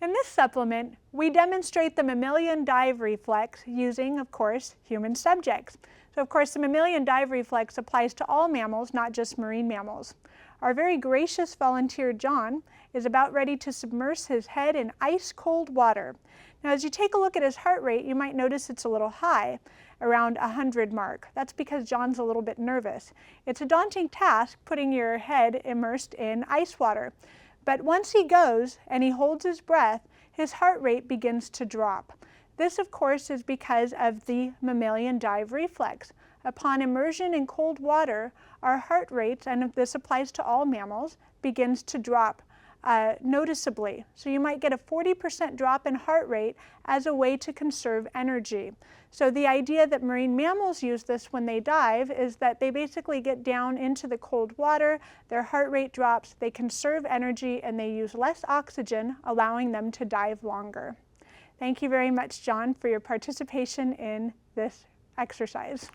In this supplement, we demonstrate the mammalian dive reflex using, of course, human subjects. So, of course, the mammalian dive reflex applies to all mammals, not just marine mammals. Our very gracious volunteer, John, is about ready to submerge his head in ice-cold water. Now, as you take a look at his heart rate, you might notice it's a little high, around 100 mark. That's because John's a little bit nervous. It's a daunting task putting your head immersed in ice water. But once he goes and he holds his breath, his heart rate begins to drop. This, of course, is because of the mammalian dive reflex. Upon immersion in cold water, our heart rates, and this applies to all mammals, begins to drop noticeably. So you might get a 40% drop in heart rate as a way to conserve energy. So the idea that marine mammals use this when they dive is that they basically get down into the cold water, their heart rate drops, they conserve energy, and they use less oxygen, allowing them to dive longer. Thank you very much, John, for your participation in this exercise.